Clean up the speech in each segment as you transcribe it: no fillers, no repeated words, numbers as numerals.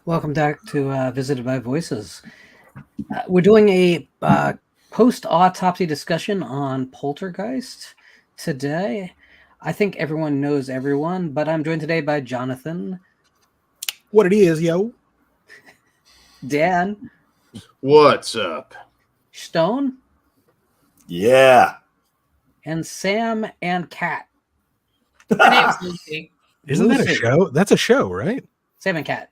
Welcome back to Visited by Voices. We're doing a post-autopsy discussion on Poltergeist today. I think everyone knows everyone, but I'm joined today by Jonathan. What it is, yo. Dan. What's up? Stone. Yeah. And Sam and Kat. Her name's Lucy. Isn't that a show? That's a show, right? Sam and Kat.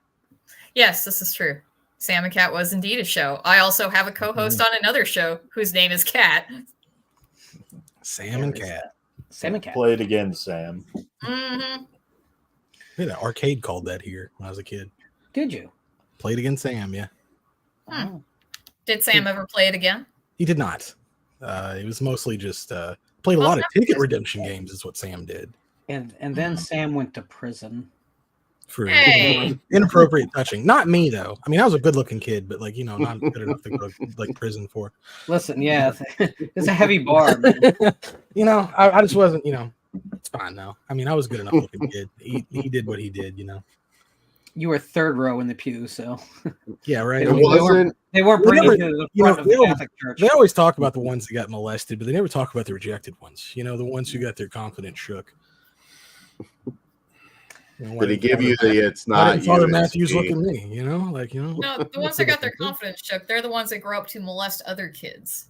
Yes, this is true. Sam and Kat was indeed a show. I also have a co-host on another show whose name is Kat. Sam and Kat. Sam and Kat. Play it again, Sam. Mm-hmm. We had an arcade called that here when I was a kid. Did you? Played again, Sam, yeah. Oh. Did Sam ever play it again? He did not. It was mostly just played a lot of ticket redemption games is what Sam did. And then Sam went to prison. For Hey. inappropriate touching. Not me, though. I mean, I was a good-looking kid, but, like, not good enough to go to, like, prison for. Listen, yeah, it's a heavy bar. Man. I just wasn't, it's fine now. I mean, I was a good enough looking kid. He did what he did, You were third row in the pew, so Yeah, right. They weren't bringing you to the front of the Catholic Church. They always talk about the ones that got molested, but they never talk about the rejected ones. The ones who got their confidence shook. Did he give you the it's not you? Father Matthews look at me, No, the ones that got their confidence shook, they're the ones that grow up to molest other kids.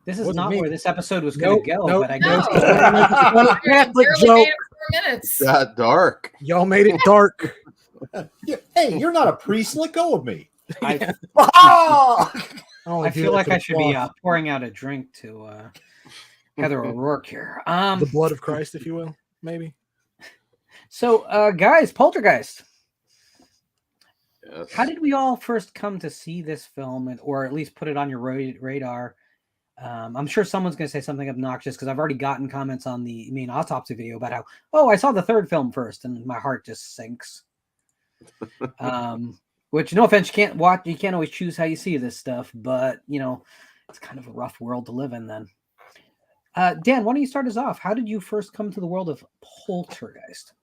This is not where this episode was going to go, but I guess Catholic joke. Got dark. Y'all made it dark. Hey, you're not a priest. Let go of me. I I feel like I should be pouring out a drink to Heather O'Rourke here. The blood of Christ, if you will, maybe. So, guys, Poltergeist. Yes. How did we all first come to see this film, or at least put it on your radar? I'm sure someone's going to say something obnoxious because I've already gotten comments on the main autopsy video about how, I saw the third film first, and my heart just sinks. Which, no offense, you can't always choose how you see this stuff, but it's kind of a rough world to live in. Then, Dan, why don't you start us off? How did you first come to the world of Poltergeist?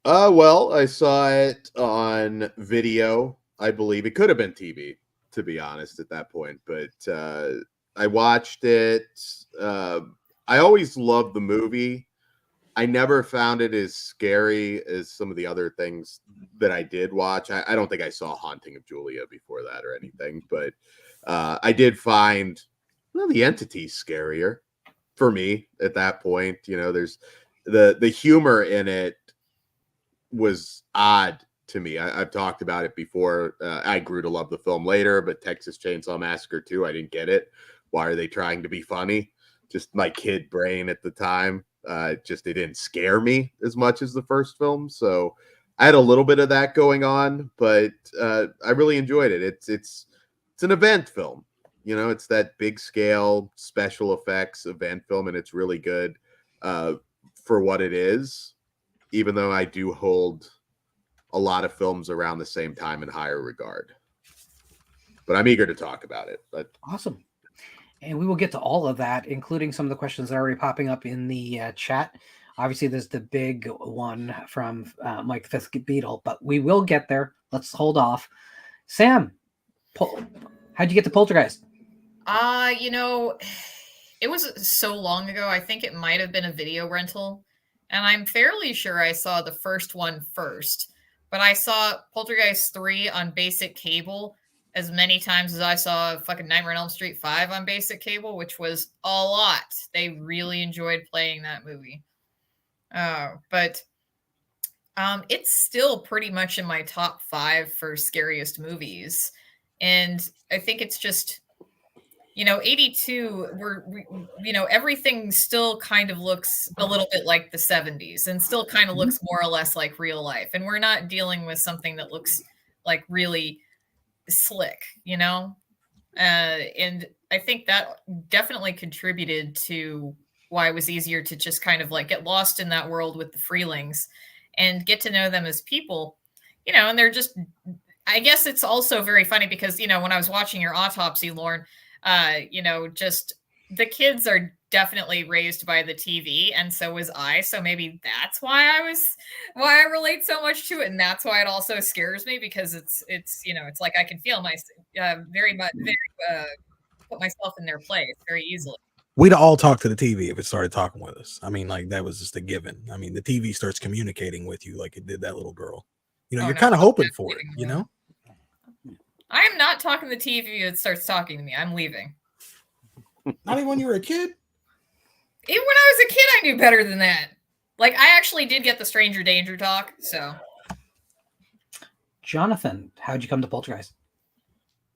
Well, I saw it on video. I believe it could have been TV, to be honest, at that point. But I watched it. I always loved the movie. I never found it as scary as some of the other things that I did watch. I don't think I saw Haunting of Julia before that or anything. But I did find the entity scarier for me at that point. There's the humor in it was odd to me. I've talked about it before. I grew to love the film later, but Texas Chainsaw Massacre 2, I didn't get it. Why are they trying to be funny? Just my kid brain at the time. It didn't scare me as much as the first film. So I had a little bit of that going on, but I really enjoyed it. It's an event film. It's that big scale special effects event film, and it's really good for what it is. Even though I do hold a lot of films around the same time in higher regard. But I'm eager to talk about it. But Awesome. And we will get to all of that, including some of the questions that are already popping up in the chat. Obviously, there's the big one from Mike the Fifth Beatle, but we will get there. Let's hold off. Sam, how'd you get to Poltergeist? It was so long ago. I think it might have been a video rental. And I'm fairly sure I saw the first one first, but I saw Poltergeist 3 on basic cable as many times as I saw fucking Nightmare on Elm Street 5 on basic cable, which was a lot. They really enjoyed playing that movie. But it's still pretty much in my top 5 for scariest movies. And I think it's just, 82, everything still kind of looks a little bit like the 70s and still kind of looks more or less like real life. And we're not dealing with something that looks like really slick, and I think that definitely contributed to why it was easier to just kind of like get lost in that world with the Freelings and get to know them as people, and they're just, I guess it's also very funny because, when I was watching your autopsy, Lauren, just the kids are definitely raised by the TV, and so was I. So maybe that's why I relate so much to it, and that's why it also scares me, because it's it's like I can feel put myself in their place very easily. We'd all talk to the TV if it started talking with us. I mean, like that was just a given. I mean, the TV starts communicating with you like it did that little girl. Oh, You're no, kind of I'm hoping not for it, leaving the you room. know? I am not talking to the TV that starts talking to me. I'm leaving. Not even when you were a kid. Even when I was a kid, I knew better than that. Like, I actually did get the stranger danger talk, so. Jonathan, how'd you come to Poltergeist?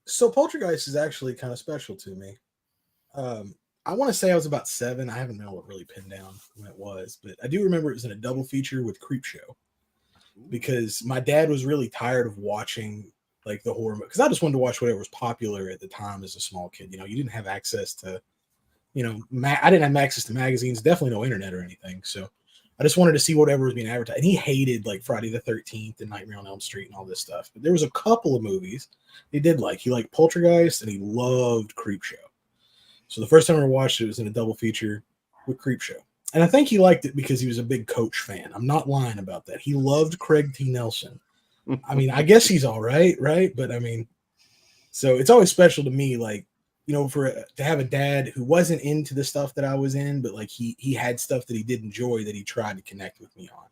So Poltergeist is actually kind of special to me. I want to say I was about 7. I haven't been able to really pin down when it was, but I do remember it was in a double feature with Creepshow, because my dad was really tired of watching like the horror, because I just wanted to watch whatever was popular at the time as a small kid. You didn't have access to, I didn't have access to magazines, definitely no internet or anything. So I just wanted to see whatever was being advertised. And he hated like Friday the 13th and Nightmare on Elm Street and all this stuff. But there was a couple of movies he did like. He liked Poltergeist and he loved Creepshow. So the first time I watched it was in a double feature with Creepshow. And I think he liked it because he was a big Coach fan. I'm not lying about that. He loved Craig T. Nelson. I mean, I guess he's all right? But I mean, so it's always special to me, like, to have a dad who wasn't into the stuff that I was in, but like he had stuff that he did enjoy that he tried to connect with me on.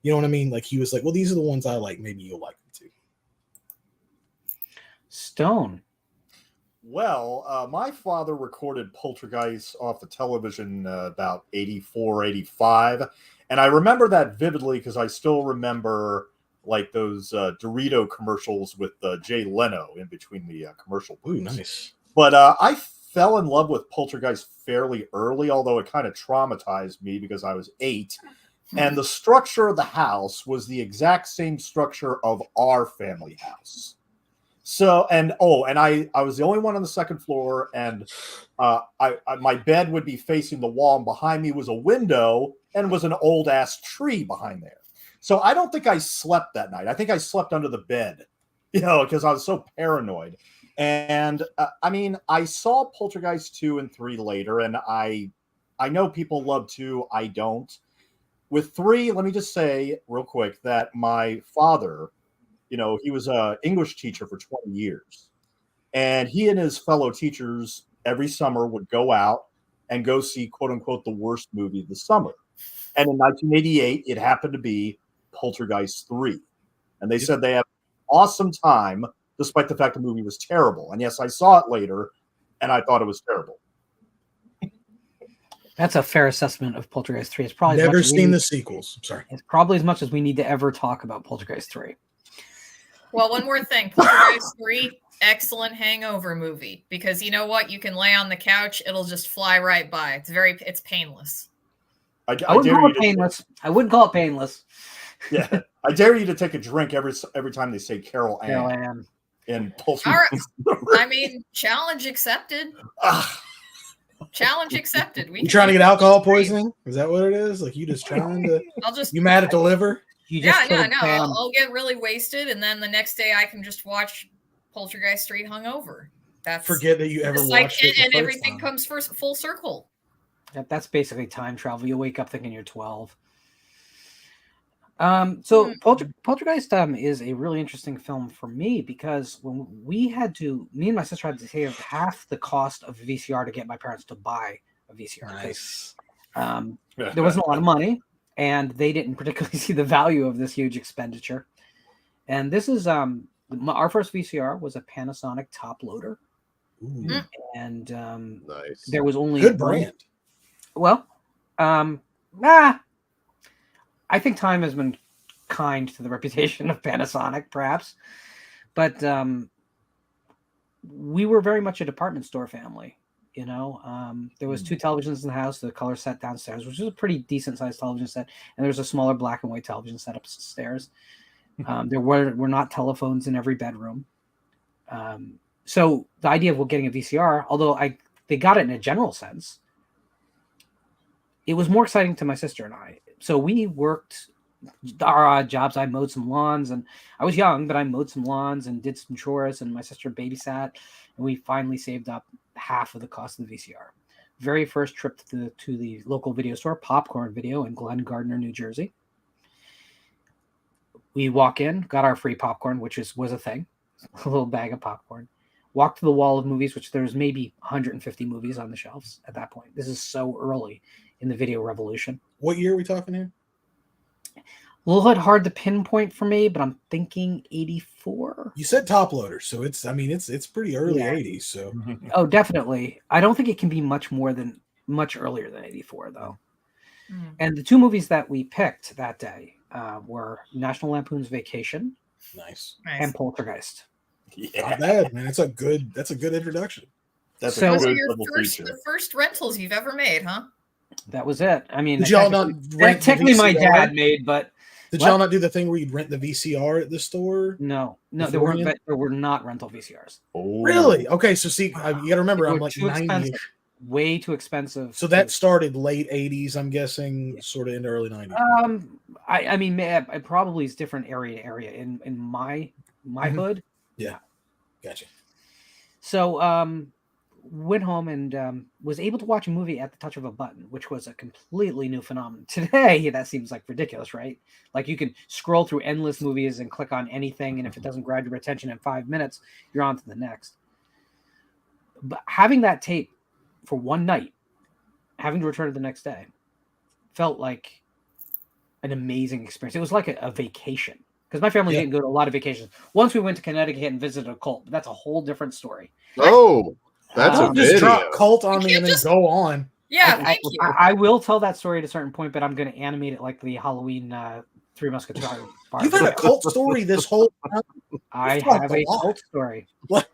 You know what I mean? Like he was like, well, these are the ones I like. Maybe you'll like them too. Stone. Well, my father recorded Poltergeist off the television about 84, 85. And I remember that vividly because I still remember like those Dorito commercials with Jay Leno in between the commercial Ooh, breaks. nice. But I fell in love with Poltergeist fairly early, although it kind of traumatized me because I was 8. And the structure of the house was the exact same structure of our family house. So, and I was the only one on the second floor, and my bed would be facing the wall, and behind me was a window and was an old ass tree behind there. So I don't think I slept that night. I think I slept under the bed, because I was so paranoid. And I mean, I saw Poltergeist 2 and 3 later, and I know people love 2. I don't. With 3, let me just say real quick that my father, he was an English teacher for 20 years. And he and his fellow teachers every summer would go out and go see, quote unquote, the worst movie of the summer. And in 1988, it happened to be Poltergeist 3. And they said they had an awesome time, despite the fact the movie was terrible. And yes, I saw it later, and I thought it was terrible. That's a fair assessment of Poltergeist 3. It's probably Never seen the sequels. I'm sorry. It's probably as much as we need to ever talk about Poltergeist 3. Well, one more thing. Poltergeist 3, excellent hangover movie. Because you know what? You can lay on the couch. It'll just fly right by. It's painless. I wouldn't call it painless. I wouldn't call it painless. Yeah. I dare you to take a drink every time they say Carol Ann. In Poltergeist. I mean, challenge accepted. Challenge accepted. You trying to get alcohol poisoning? Is that what it is? Like you just trying to? You mad at the liver? No. I'll get really wasted, and then the next day I can just watch Poltergeist 3 hungover. Forget that you ever watched it. And everything comes full circle. That's basically time travel. You wake up thinking you're 12. So Poltergeist is a really interesting film for me because when me and my sister had to save half the cost of a VCR to get my parents to buy a VCR. Nice. There wasn't a lot of money, and they didn't particularly see the value of this huge expenditure. And this is our first VCR was a Panasonic top loader. Ooh. And nice. There was only good brand. Well, I think time has been kind to the reputation of Panasonic, perhaps. But we were very much a department store family, There was 2 televisions in the house, the color set downstairs, which is a pretty decent-sized television set, and there was a smaller black and white television set upstairs. There were not telephones in every bedroom. So the idea of getting a VCR, although they got it in a general sense, it was more exciting to my sister and I. So we worked our odd jobs. I mowed some lawns, and I was young, but I mowed some lawns and did some chores, and my sister babysat, and we finally saved up half of the cost of the VCR. very first trip to the local video store, Popcorn Video in Glen Gardner, New Jersey. We walk in, got our free popcorn, which was a thing, a little bag of popcorn. Walked to the wall of movies, which there's maybe 150 movies on the shelves at that point. This is so early in the video revolution. What year are we talking here? A little bit hard to pinpoint for me, but I'm thinking 84. You said top loader, so it's pretty early Yeah. 80s. So Oh, definitely. I don't think it can be much earlier than 84, though. Mm. And the two movies that we picked that day were National Lampoon's Vacation nice. Nice. and Poltergeist. Yeah, Not bad, man. That's a good introduction. that's So- a Those are good your little feature. the first rentals you've ever made, huh? That was it. I mean, Did y'all not rent the technically my VCR? dad made, but Did What? y'all not do the thing where you'd rent the VCR at the store? no, there Beforehand? were not rental VCRs. Oh. Really? Okay, so see, you got to remember, They I'm were like too 90. expensive. Way too expensive. So that started late 80s, I'm guessing, sort of into early 90s. I mean, it probably is different area to area. In my Mhm. hood, Gotcha. so went home and was able to watch a movie at the touch of a button, which was a completely new phenomenon. Today, that seems like ridiculous, right? Like you can scroll through endless movies and click on anything, and if it doesn't grab your attention in 5 minutes, you're on to the next. But having that tape for one night, having to return it the next day, felt like an amazing experience. It was like a vacation, because my family Yeah. didn't go to a lot of vacations. Once we went to Connecticut and visited a cult, but that's a whole different story. Oh, that's a Don't just video. drop cult on You me and can't then just- go on. Yeah, I, thank you. I will tell that story at a certain point, but I'm going to animate it like the Halloween Three Musketeers. part. You've had a cult story this whole time. I You've talked have a a lot. cult story. What?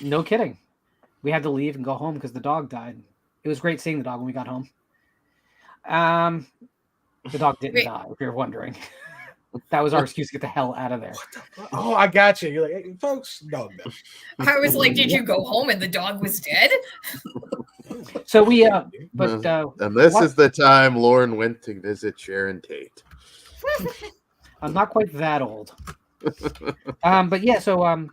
No kidding. We had to leave and go home because the dog died. It was great seeing the dog when we got home. The dog didn't Wait. die, if you're wondering. That was our excuse to get the hell out of there. Oh, I got you. You're like, hey, folks, dog. No. I was like, did you go home and the dog was dead? So we, but And this what- is the time Lauren went to visit Sharon Tate. I'm not quite that old. But yeah, so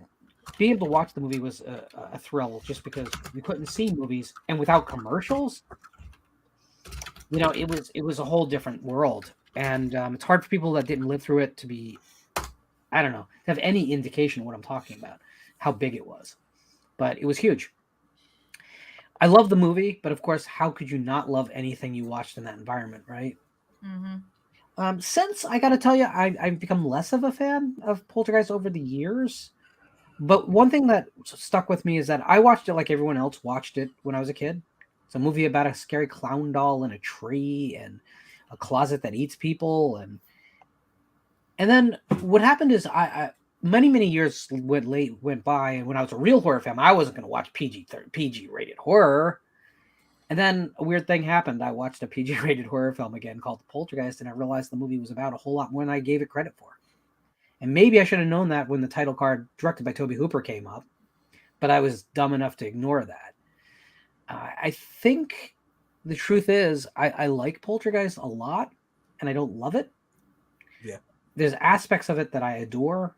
being able to watch the movie was a thrill, just because we couldn't see movies, and without commercials, it was a whole different world. And it's hard for people that didn't live through it to be, I don't know, to have any indication of what I'm talking about, how big it was. But it was huge. I love the movie, but of course, how could you not love anything you watched in that environment, right? Mm-hmm. Since I got to tell you, I've become less of a fan of Poltergeist over the years. But one thing that stuck with me is that I watched it like everyone else watched it when I was a kid. It's a movie about a scary clown doll in a tree and a closet that eats people. And then what happened is I many years went by, and when I was a real horror fan, I wasn't going to watch PG rated horror. And then a weird thing happened. I watched a PG rated horror film again called Poltergeist, and I realized the movie was about a whole lot more than I gave it credit for. And maybe I should have known that when the title card, directed by Tobe Hooper, came up, but I was dumb enough to ignore that. I think the truth is I like Poltergeist a lot, and I don't love it. Yeah. There's aspects of it that I adore.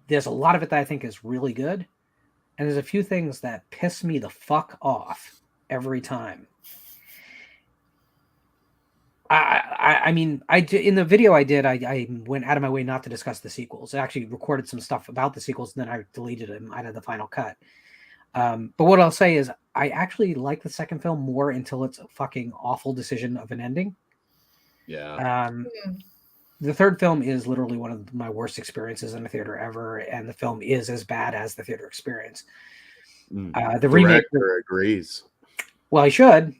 There's a lot of it that I think is really good. And there's a few things that piss me the fuck off every time. I mean, in the video I did, I went out of my way not to discuss the sequels. I actually recorded some stuff about the sequels, and then I deleted them out of the final cut. But what I'll say is I actually like the second film more until it's a fucking awful decision of an ending. Yeah. The third film is literally one of my worst experiences in a theater ever, and the film is as bad as the theater experience. The remake, Director agrees. well, he should.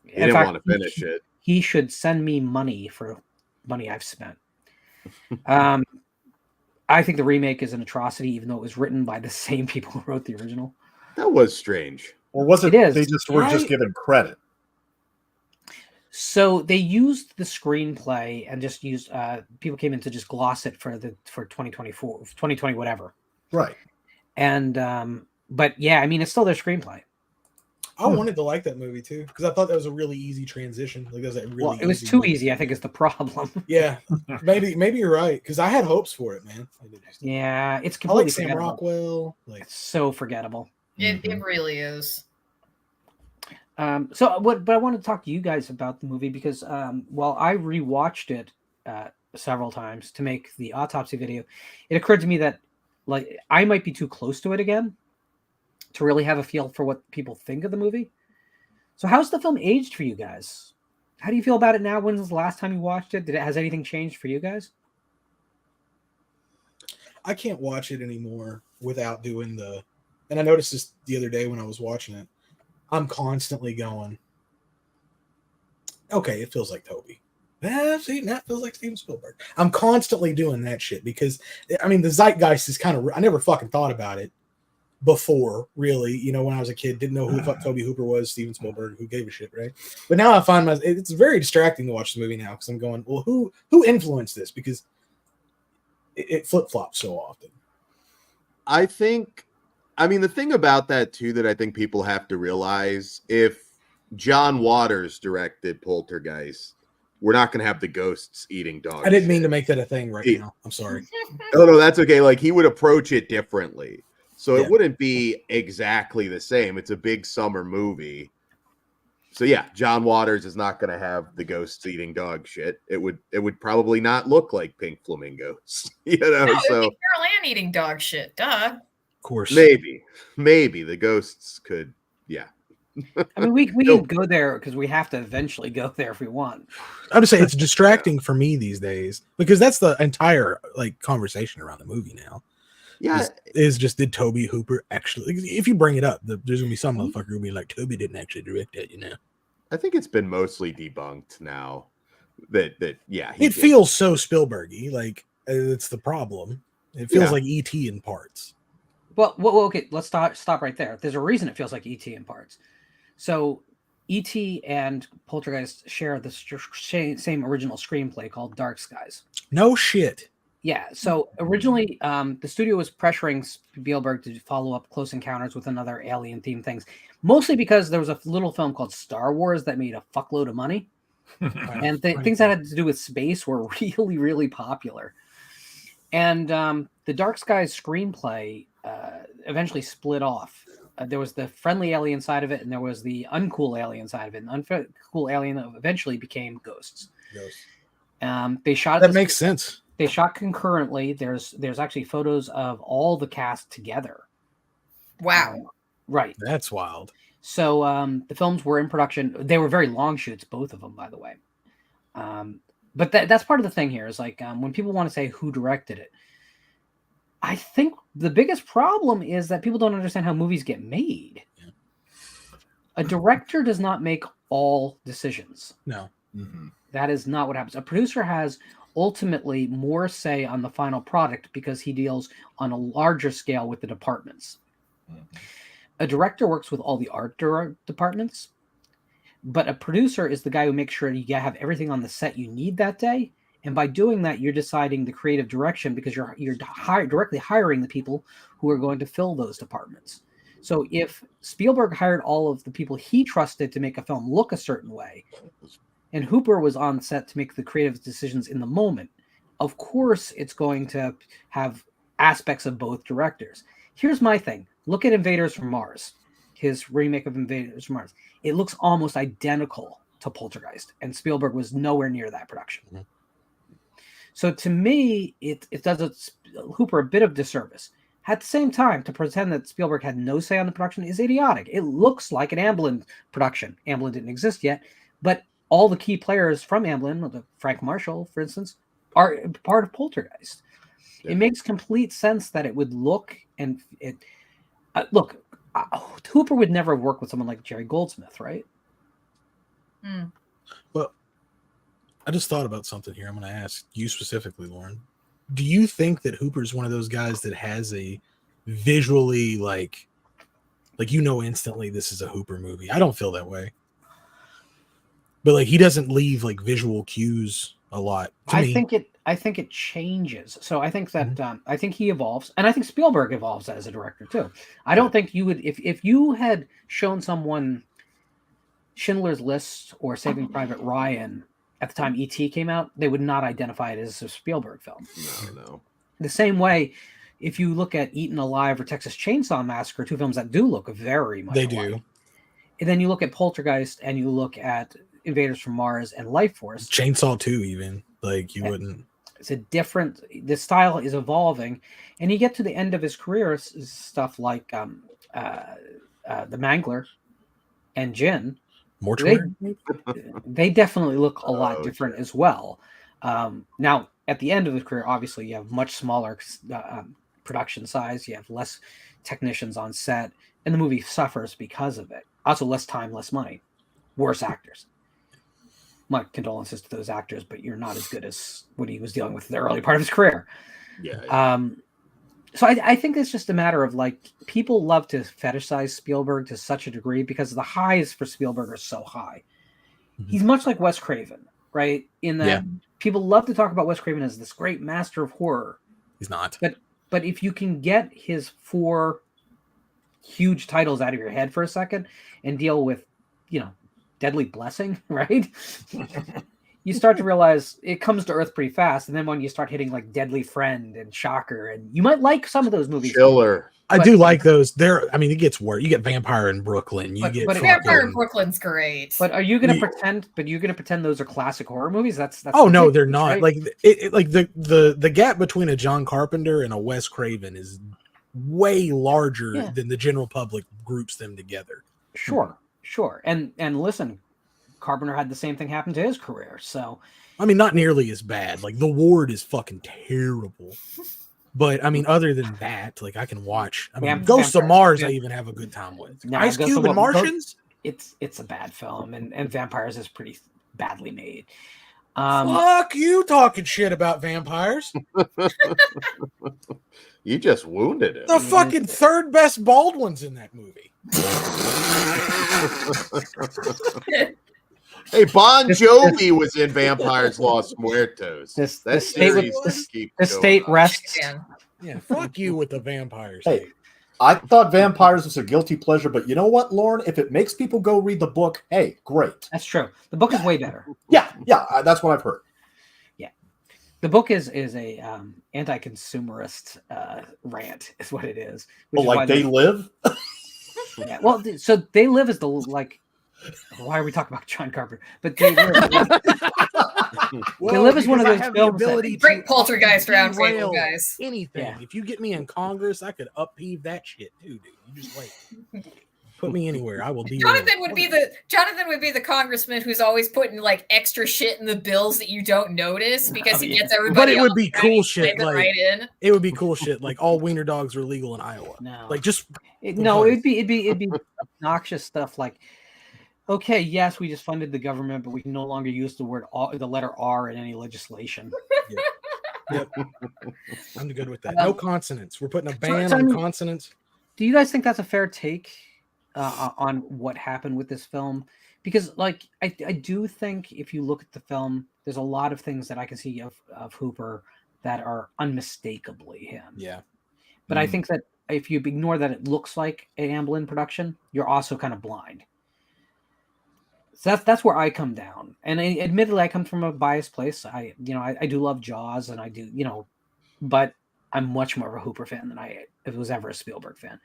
He didn't want to finish it. He should send me money for money I've spent. I think the remake is an atrocity, even though it was written by the same people who wrote the original. That was strange. Or was it, It is. they just were just given credit? So they used the screenplay and just used people came in to just gloss it for 2024, 2020, whatever. Right. And but yeah, I mean, it's still their screenplay. I wanted to like that movie too because I thought that was a really easy transition. Like, that was a really Well, it was easy too movie. easy, I think, is the problem. Yeah, maybe you're right because I had hopes for it, man. Yeah, it's I completely like Sam forgettable. Rockwell. Like, It's so forgettable. It really is. But I want to talk to you guys about the movie because while I rewatched it several times to make the autopsy video, it occurred to me that like I might be too close to it again to really have a feel for what people think of the movie. So how's the film aged for you guys? How do you feel about it now? When was the last time you watched it? Has anything changed for you guys? I can't watch it anymore without doing the. And I noticed this the other day when I was watching it. I'm constantly going, okay, it feels like Tobe. See, that feels like Steven Spielberg. I'm constantly doing that shit because, I mean, the zeitgeist is kind of. I never fucking thought about it before, really. You know, when I was a kid, didn't know who the fuck Tobe Hooper was, Steven Spielberg, who gave a shit, right? But now I find it's very distracting to watch the movie now because I'm going, well, who influenced this? Because it flip flops so often. I mean, the thing about that too that I think people have to realize, if John Waters directed Poltergeist, we're not going to have the ghosts eating dogs. I didn't mean to make that a thing now. I'm sorry. No, that's okay. Like, he would approach it differently. So Yeah. it wouldn't be exactly the same. It's a big summer movie. So yeah, John Waters is not going to have the ghosts eating dog shit. It would probably not look like Pink Flamingos, you know. No, So it would be Carol Ann eating dog shit. Duh. Of course. maybe the ghosts could. Yeah. I mean, we can go there because we have to eventually go there if we want. I'm just saying it's distracting for me these days because that's the entire like conversation around the movie now. Yeah. Is just, did Tobe Hooper actually? If you bring it up, there's gonna be some motherfucker who'll be like, Tobe didn't actually direct it, you know. I think it's been mostly debunked now. That yeah, It feels so Spielbergy. Like it's the problem. It feels like E.T. in parts. Well, okay. Let's stop right there. There's a reason it feels like E.T. in parts. So, E.T. and Poltergeist share the same original screenplay called Dark Skies. No shit. Yeah. So originally, the studio was pressuring Spielberg to follow up Close Encounters with another alien-themed things, mostly because there was a little film called Star Wars that made a fuckload of money, and things that had to do with space were really, really popular. And the Dark Skies screenplay eventually split off. There was the friendly alien side of it, and there was the uncool alien side of it. And the uncool alien eventually became ghosts. They shot that makes sense. They shot concurrently. There's actually photos of all the cast together. Wow. Right. That's wild. So the films were in production. They were very long shoots, both of them, by the way. But that's part of the thing here is like when people want to say who directed it, I think the biggest problem is that people don't understand how movies get made. Yeah. A director does not make all decisions. No. Mm-hmm. That is not what happens. A producer has ultimately more say on the final product because he deals on a larger scale with the departments. Mm-hmm. A director works with all the art departments, but a producer is the guy who makes sure you have everything on the set you need that day. And by doing that, you're deciding the creative direction because you're directly hiring the people who are going to fill those departments. So if Spielberg hired all of the people he trusted to make a film look a certain way, and Hooper was on set to make the creative decisions in the moment, of course it's going to have aspects of both directors. Here's my thing. Look at Invaders from Mars, his remake of Invaders from Mars. It looks almost identical to Poltergeist, and Spielberg was nowhere near that production. Mm-hmm. So to me, it does Hooper a bit of disservice. At the same time, to pretend that Spielberg had no say on the production is idiotic. It looks like an Amblin production. Amblin didn't exist yet, but all the key players from Amblin, Frank Marshall, for instance, are part of Poltergeist. Yeah. It makes complete sense that it would look and it look. Hooper would never work with someone like Jerry Goldsmith, right? Mm. Well, I just thought about something here. I'm going to ask you specifically, Lauren. Do you think that Hooper's one of those guys that has a visually like you know instantly this is a Hooper movie? I don't feel that way. But like he doesn't leave like visual cues a lot. I think it changes. So I think that I think he evolves, and I think Spielberg evolves as a director too. I don't think you would if you had shown someone Schindler's List or Saving Private Ryan at the time E.T. came out, they would not identify it as a Spielberg film. No. The same way, if you look at Eaten Alive or Texas Chainsaw Massacre, two films that do look very much They alike. do. And then you look at Poltergeist and you look at Invaders from Mars and Life Force. Chainsaw 2, even. Like, you Yeah. wouldn't. It's a different. The style is evolving, and you get to the end of his career, stuff like the Mangler and Jin. Mortuary? They definitely look a lot Oh, different okay. as well. Now, at the end of his career, obviously, you have much smaller production size. You have less technicians on set, and the movie suffers because of it. Also, less time, less money, worse actors. My condolences to those actors, but you're not as good as what he was dealing with in the early part of his career. Yeah. So I think it's just a matter of like people love to fetishize Spielberg to such a degree because the highs for Spielberg are so high. Mhm. He's much like Wes Craven, right? In that people love to talk about Wes Craven as this great master of horror. He's not. But if you can get his 4 huge titles out of your head for a second and deal with, Deadly Blessing, right? You start to realize it comes to earth pretty fast. And then when you start hitting like Deadly Friend and Shocker, and you might like some of those movies. Chiller. I do like those. It gets worse. You get Vampire in Brooklyn. You get Vampire in Brooklyn's great. But are you going to pretend? But you're going to pretend those are classic horror movies? That's oh no, they're not. Right? Like the gap between a John Carpenter and a Wes Craven is way larger than the general public groups them together. Sure. And listen, Carpenter had the same thing happen to his career. So I mean, not nearly as bad. Like The Ward is fucking terrible. But I mean, other than that, like I can watch. I mean, Ghosts of Mars, I even have a good time with. No, Ice Cube and Martians. It's a bad film, and Vampires is pretty badly made. Fuck you talking shit about vampires. You just wounded him. The fucking third best Baldwin's in that movie. Hey, Bon Jovi was in Vampires Los Muertos. The state rests. Yeah, fuck you with the vampires. Hey, I thought Vampires was a guilty pleasure, but you know what, Lauren? If it makes people go read the book, hey, great. That's true. The book is way better. Yeah, that's what I've heard. Yeah, the book is a anti-consumerist rant, is what it is. Well, like They Live. Yeah, well, so They Live is the like. Why are we talking about John Carpenter? But They Live. They Live is one of those films that great Poltergeist roundtable, guys. Anything. Yeah. If you get me in Congress, I could upheave that shit too, dude. You just wait. Put me anywhere. I will be. Jonathan would be the congressman who's always putting like extra shit in the bills that you don't notice because he gets everybody. But it would be cool shit. Like, right in. It would be cool shit. Like all wiener dogs are legal in Iowa. No, like just it'd be obnoxious stuff like. Okay, yes, we just funded the government, but we can no longer use the letter R in any legislation. Yep. I'm good with that. No consonants. We're putting a ban on consonants. Do you guys think that's a fair take on what happened with this film? Because, like, I do think if you look at the film, there's a lot of things that I can see of Hooper that are unmistakably him. Yeah. But I think that if you ignore that it looks like an Amblin production, you're also kind of blind. So that's where I come down, and admittedly, I come from a biased place. I do love Jaws, and I do, but I'm much more of a Hooper fan than I was ever a Spielberg fan.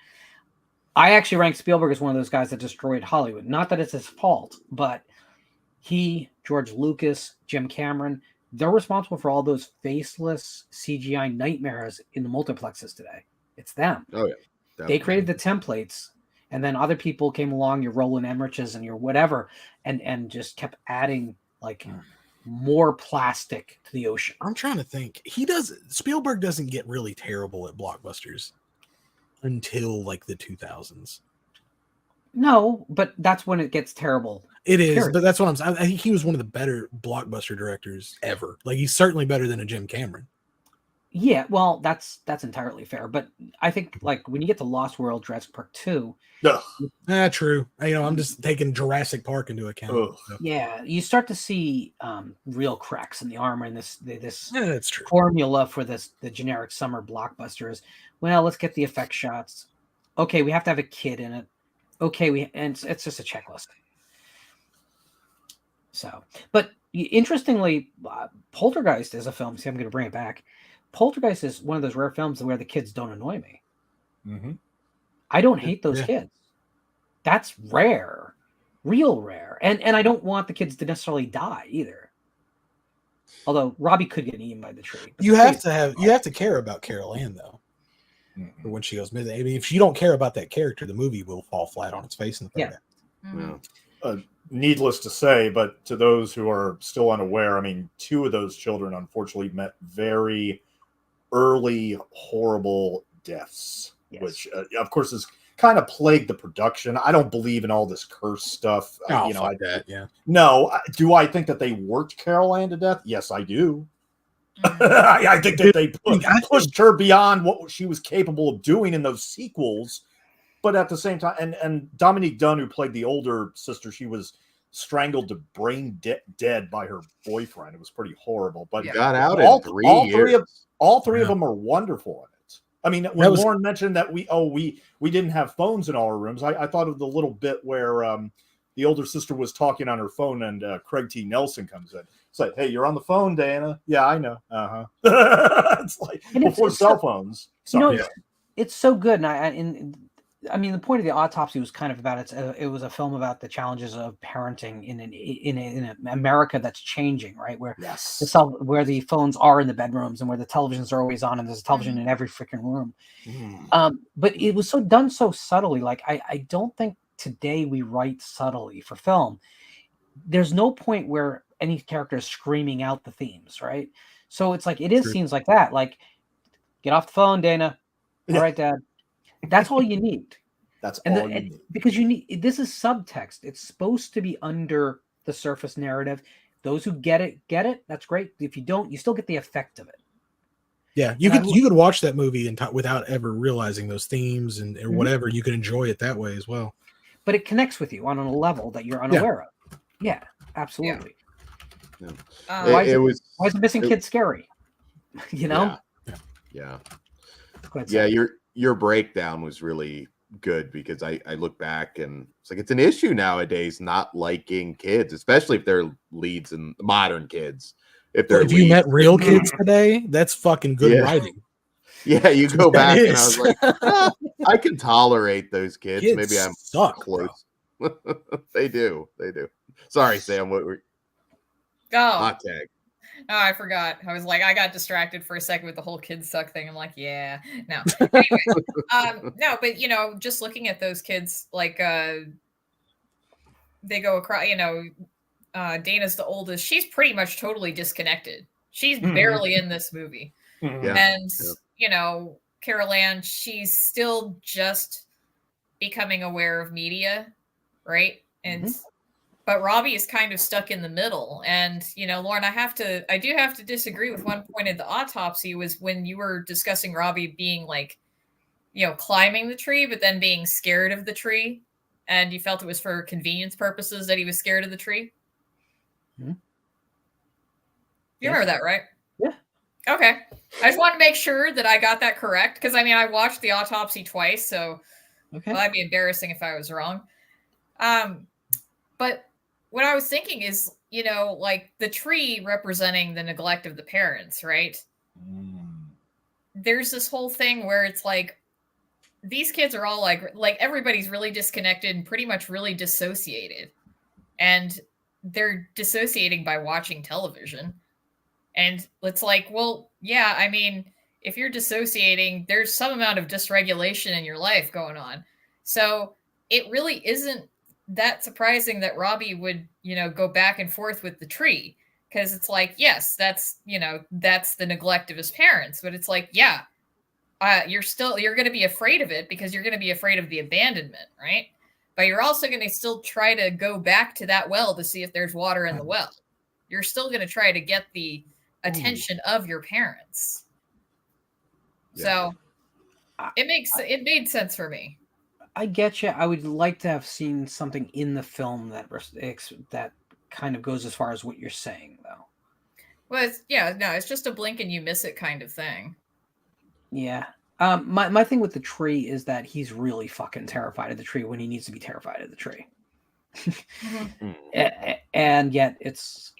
I actually rank Spielberg as one of those guys that destroyed Hollywood. Not that it's his fault, but he, George Lucas, Jim Cameron, they're responsible for all those faceless CGI nightmares in the multiplexes today. It's them. Oh yeah, definitely. They created the templates. And then other people came along, your Roland Emmerichs and your whatever, and just kept adding like more plastic to the ocean. I'm trying to think. Spielberg doesn't get really terrible at blockbusters until like the 2000s. No, but that's when it gets terrible. It is, but that's what I'm saying. I think he was one of the better blockbuster directors ever. Like he's certainly better than a Jim Cameron. Yeah, well, that's entirely fair. But I think like when you get to Lost World, Jurassic Park 2. True. I'm just taking Jurassic Park into account. So. Yeah, you start to see real cracks in the armor and this that's true. Formula for the generic summer blockbuster is, well, let's get the effect shots. Okay, we have to have a kid in it. Okay, and it's just a checklist. So, but interestingly, Poltergeist is a film. See, I'm going to bring it back. Poltergeist is one of those rare films where the kids don't annoy me. Mm-hmm. I don't hate those Yeah. kids. That's rare, real rare. And I don't want the kids to necessarily die either. Although Robbie could get eaten by the tree. But You the have tree's- to have to care about Carol Ann though. Mm-hmm. For when she goes missing. I mean, if you don't care about that character, the movie will fall flat on its face in the third Yeah. act. Yeah. Needless to say, but to those who are still unaware, I mean, 2 of those children unfortunately met very early, horrible deaths, Yes. which, of course, has kind of plagued the production. I don't believe in all this curse stuff. Oh, You know, fuck that. Yeah. no. Do I think that they worked Carol Ann to death? Yes, I do. Mhm. I think that they I think- pushed her beyond what she was capable of doing in those sequels. But at the same time, and Dominique Dunne, who played the older sister, she was strangled to brain dead by her boyfriend. It was pretty horrible. But Yeah. Got out all, in 3 all years. three of all three of Yeah. them are wonderful in it. I mean, when That was- Lauren mentioned that we didn't have phones in all our rooms, I thought of the little bit where the older sister was talking on her phone and Craig T. Nelson comes in. It's like, hey, you're on the phone, Dana. Yeah, I know. It's like And it's- before it's cell so- pose. You know, Sorry. it's so good. And I mean, the point of the Autopsy was kind of about it was a film about the challenges of parenting in America that's changing, right? Where Yes. where the phones are in the bedrooms and where the televisions are always on and there's a television in every freaking room. But it was done so subtly. Like I don't think today we write subtly for film. There's no point where any character is screaming out the themes, right? So it's like it is True. scenes like that, like get off the phone, Dana. All Yeah. right, Dad. That's all you need. That's And, all you need. because you need this is subtext. It's supposed to be under the surface narrative. Those who get it. That's great. If you don't, you still get the effect of it. Yeah, you And could you could watch that movie without ever realizing those themes and or Mhm. whatever. You can enjoy it that way as well. But it connects with you on a level that you're unaware of. Yeah, absolutely. Why It was Why is the missing kid scary? You know? Yeah. Go ahead, Yeah, Sam. your breakdown was really good because I look back and it's like it's an issue nowadays not liking kids, especially if they're leads in modern kids. If they're If you leads, met real kids today, that's fucking good Yeah. writing. yeah, you go That back and I is. was like, I can tolerate those kids. Kids Maybe I'm suck, bro. close. They do. Sorry, Sam. What were Oh, hot tag? oh, I forgot. I was like, I got distracted for a second with the whole kids suck thing. I'm like, yeah, no. Anyway, no, but just looking at those kids, like they go across. Dana's the oldest. She's pretty much totally disconnected. She's Mhm. barely in this movie, Mhm. and Carol Ann, she's still just becoming aware of media, right? And but Robbie is kind of stuck in the middle. And Lauren, I do have to disagree with one point of the Autopsy was when you were discussing Robbie being like, climbing the tree, but then being scared of the tree, and you felt it was for convenience purposes that he was scared of the tree. Mhm. You remember that, right? Yeah. Okay. I just wanted to make sure that I got that correct because I watched the Autopsy twice, so Okay. that'd be embarrassing if I was wrong. But what I was thinking is, like the tree representing the neglect of the parents, right? There's this whole thing where it's like these kids are all like everybody's really disconnected and pretty much really dissociated. And they're dissociating by watching television. And it's like, well, yeah, if you're dissociating, there's some amount of dysregulation in your life going on. So it really isn't that surprising that Robbie would, go back and forth with the tree. Because it's like, yes, that's the neglect of his parents. But it's like, yeah, you're going to be afraid of it because you're going to be afraid of the abandonment, right? But you're also going to still try to go back to that well to see if there's water in the well. You're still going to try to get the attention of your parents. Yeah. So it made sense for me. I get you. I would like to have seen something in the film that kind of goes as far as what you're saying, though. Well, it's just a blink and you miss it kind of thing. Yeah. My thing with the tree is that he's really fucking terrified of the tree when he needs to be terrified of the tree. And yet it's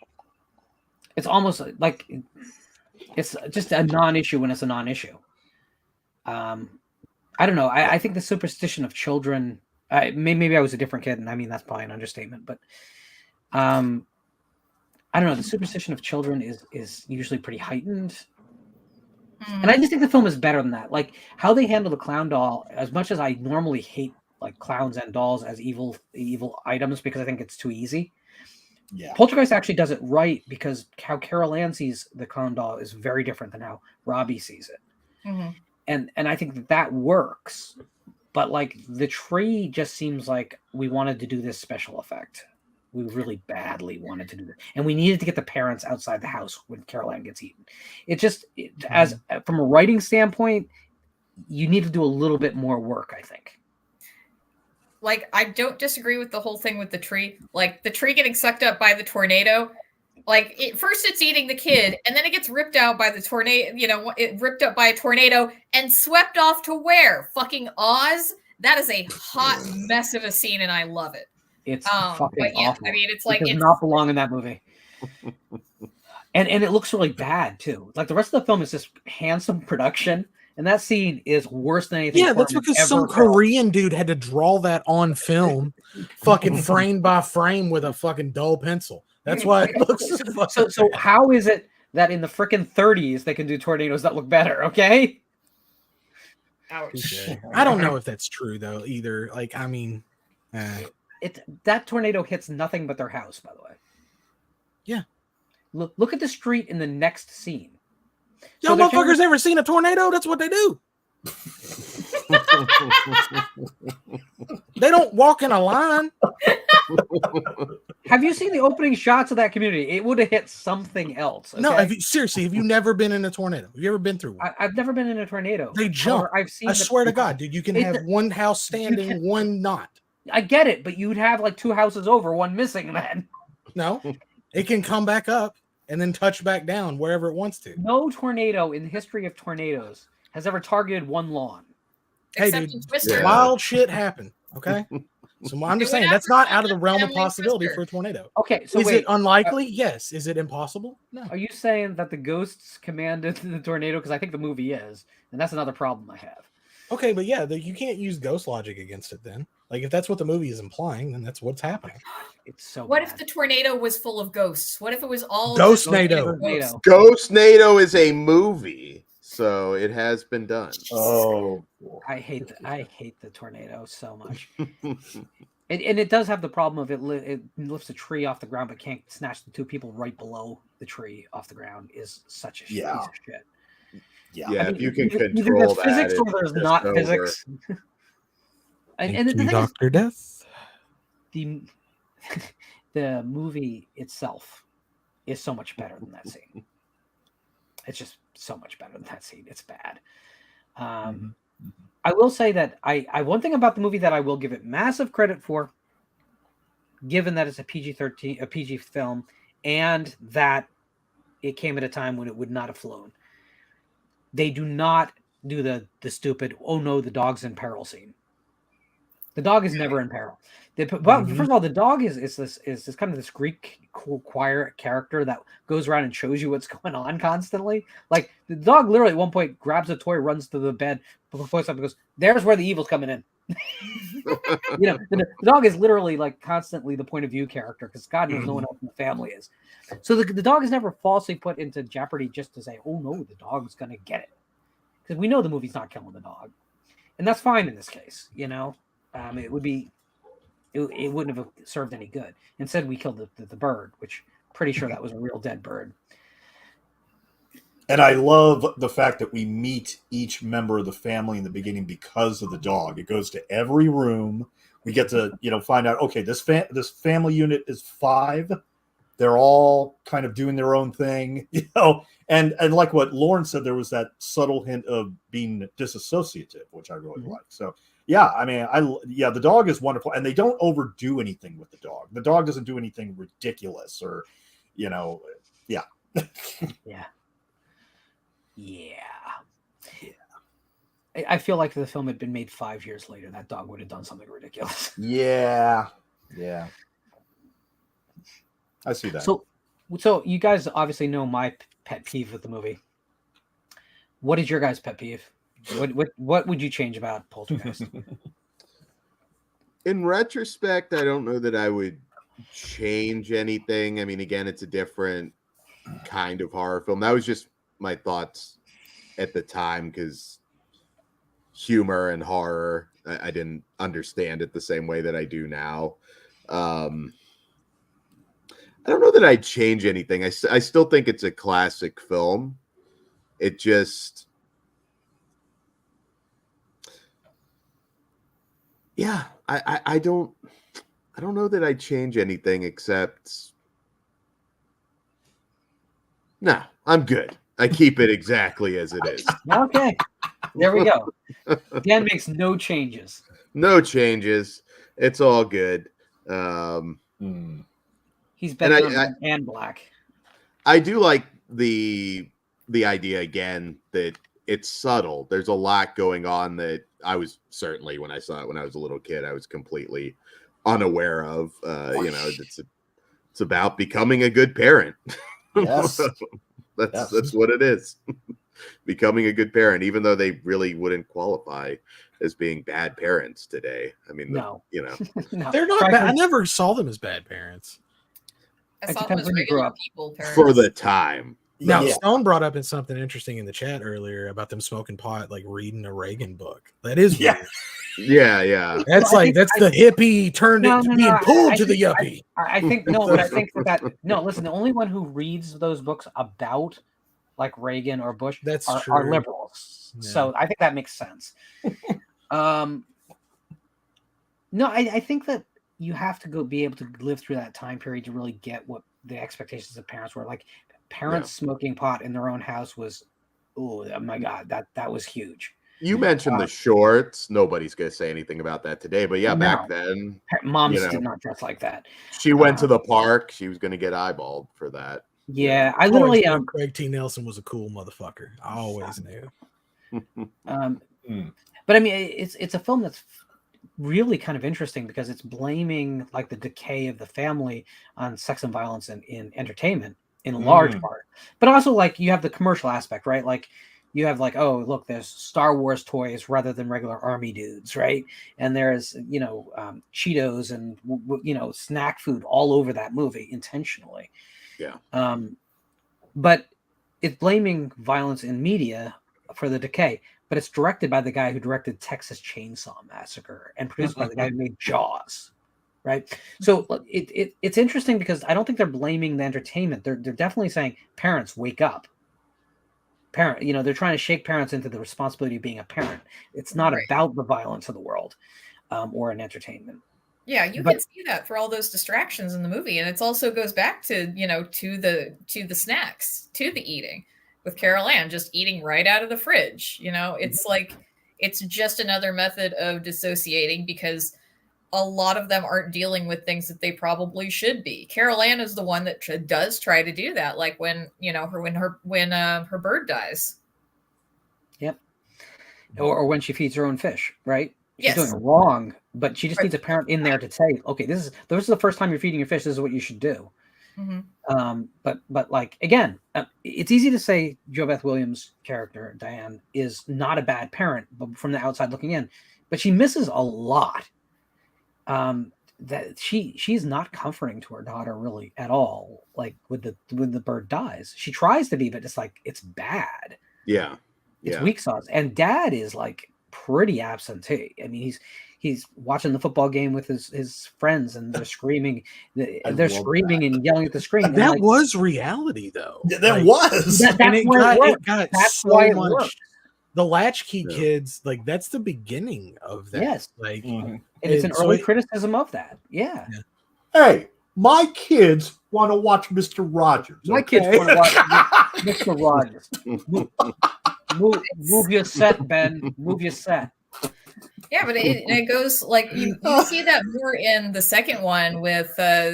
almost like It's just a non-issue when it's a non-issue. I don't know. I think the superstition of children. Maybe I was a different kid, and I mean that's probably an understatement. But I don't know. The superstition of children is usually pretty heightened, and I just think the film is better than that. Like how they handle the clown doll. As much as I normally hate like clowns and dolls as evil items because I think it's too easy. Yeah. Poltergeist actually does it right because how Carol Ann sees the clown doll is very different than how Robbie sees it. Mm-hmm. And I think that works, but like the tree just seems like we wanted to do this special effect. We really badly wanted to do that, and we needed to get the parents outside the house when Carol Ann gets eaten. As from a writing standpoint, you need to do a little bit more work, I think. Like, I don't disagree with the whole thing with the tree. Like, the tree getting sucked up by the tornado. Like, first it's eating the kid, and then it gets ripped out by the tornado. You know, it ripped up by a tornado and swept off to where? Fucking Oz? That is a hot mess of a scene, and I love it. It's fucking awful. I mean, it's like it does not belong in that movie. and it looks really bad too. Like the rest of the film is just handsome production. And that scene is worse than anything. Yeah, that's because some Korean dude had to draw that on film, fucking frame by frame with a fucking dull pencil. That's why it looks so how is it that in the frickin' 30s they can do tornadoes that look better, okay? Ouch. I don't know if that's true though either. Like, I mean, that tornado hits nothing but their house, by the way. Yeah. Look at the street in the next scene. Y'all motherfuckers ever seen a tornado? That's what they do. They don't walk in a line. Have you seen the opening shots of that community? It would have hit something else. Okay? No, seriously, have you never been in a tornado? Have you ever been through one? I've never been in a tornado. They jump. I've seen. I swear to God, dude, you can have one house standing, one not. I get it, but you'd have like two houses over, one missing then. No, it can come back up and then touch back down wherever it wants to. No tornado in the history of tornadoes has ever targeted one lawn. Hey, dude, wild shit happened. Okay, so I'm just saying that's not out of the realm of possibility for a tornado. Okay, so is it unlikely? Yes. Is it impossible? No. Are you saying that the ghosts commanded the tornado? Because I think the movie is, and that's another problem I have. Okay, but yeah, you can't use ghost logic against it then. Like, if that's what the movie is implying, then that's what's happening. It's so What bad. if the tornado was full of ghosts? What if it was all Ghost-nado? Ghost-nado is a movie, so it has been done. Oh, I hate the tornado so much. And it does have the problem of it lifts a tree off the ground, but can't snatch the two people right below the tree off the ground. Is such a piece of shit. Yeah, I mean, if you can either control that, physics or there's not over. physics. and the thing Dr. Death. The movie itself is so much better than that scene. It's just so much better than that scene. It's bad. I will say that I one thing about the movie that I will give it massive credit for, given that it's a PG film, and that it came at a time when it would not have flown. They do not do the stupid, oh no, the dog's in peril scene. The dog is never in peril. First of all, the dog is this kind of this Greek choir character that goes around and shows you what's going on constantly. Like the dog literally at one point grabs a toy, runs to the bed, points up and goes, "There's where the evil's coming in." The dog is literally like constantly the point of view character because God knows no one else in the family is. So the dog is never falsely put into jeopardy just to say, "Oh no, the dog's gonna get it," because we know the movie's not killing the dog, and that's fine in this case. It wouldn't have served any good. Instead, we killed the bird, which pretty sure that was a real dead bird. And I love the fact that we meet each member of the family in the beginning because of the dog. It goes to every room. We get to find out, okay, this family unit is 5. They're all kind of doing their own thing, and like what Lauren said, there was that subtle hint of being disassociative, which I really like. So yeah, I mean, the dog is wonderful, and they don't overdo anything with the dog. The dog doesn't do anything ridiculous or, yeah. I feel like if the film had been made 5 years later, that dog would have done something ridiculous. Yeah. I see that. So you guys obviously know my pet peeve with the movie. What is your guys' pet peeve? What would you change about Poltergeist? In retrospect, I don't know that I would change anything. I mean, again, it's a different kind of horror film. That was just my thoughts at the time, because humor and horror, I didn't understand it the same way that I do now. I don't know that I'd change anything. I still think it's a classic film. It just, yeah, I don't know that I'd change anything, except, no, I'm good. I keep it exactly as it is. Okay, there we go. Dan makes no changes. No changes. It's all good. He's better And than and black. I do like the idea, again, that it's subtle. There's a lot going on that I was, certainly when I saw it when I was a little kid, I was completely unaware of. It's about becoming a good parent. Yes. That's what it is. Becoming a good parent, even though they really wouldn't qualify as being bad parents today. I mean, No. No. They're not bad. I never saw them as bad parents. I saw them depends as when you grew regular up. people. Parents. for the time. Now, Yeah. Stone brought up something interesting in the chat earlier about them smoking pot, like reading a Reagan book. That is Yeah. weird. Yeah. That's Well, I like, think- that's the hippie turned No, into no, being no, pulled I to the think- yuppie. I think no, but I think that no. Listen, the only one who reads those books about like Reagan or Bush That's are true. liberals. Yeah. So I think that makes sense. No, I think that you have to be able to live through that time period to really get what the expectations of parents were. Like parents smoking pot in their own house was, oh my God, that was huge. You mentioned the shorts. Nobody's going to say anything about that today, but yeah, back No. then, Moms did not dress like that. she went to the park. She was going to get eyeballed for that. Yeah, I I literally always knew Craig T. Nelson was a cool motherfucker. I always knew. But I mean, it's a film that's really kind of interesting because it's blaming like the decay of the family on sex and violence in entertainment in large part, but also like you have the commercial aspect, right? Like you have like, oh look, there's Star Wars toys rather than regular army dudes, right? And there's Cheetos and snack food all over that movie intentionally. Yeah. But it's blaming violence in media for the decay, but it's directed by the guy who directed Texas Chainsaw Massacre and produced by the guy who made Jaws, right? So it's interesting because I don't think they're blaming the entertainment. They're definitely saying, parents, wake up. They're trying to shake parents into the responsibility of being a parent. It's not about the violence of the world or in entertainment. Yeah, you can see that for all those distractions in the movie, and it also goes back to to the snacks, to the eating with Carol Ann, just eating right out of the fridge. It's like it's just another method of dissociating because a lot of them aren't dealing with things that they probably should be. Carol Ann is the one that does try to do that, like when her bird dies. Yep. Or when she feeds her own fish, right? She's Yes. doing it wrong, but she just needs a parent in there to say, okay, this is the first time you're feeding your fish. This is what you should do. Mm-hmm. But like, again, it's easy to say Jo Beth Williams' character, Diane, is not a bad parent, but from the outside looking in, but she misses a lot. That she's not comforting to her daughter really at all. Like when the bird dies, she tries to be, but it's like, it's bad. Yeah. It's weak sauce. And dad is like pretty absentee. I mean, he's watching the football game with his friends and they're screaming. They're screaming and yelling at the screen. That was reality, though. That was. That's why it got That's so why it much. worked. The latchkey kids, like that's the beginning of that. Yes. Like, And it's an so early criticism of that. Yeah. Hey, my kids want to watch Mr. Rogers. My kids want to watch Mr. Rogers. Move your set, Ben. Move your set. Yeah, but it goes like you see that more in the second one with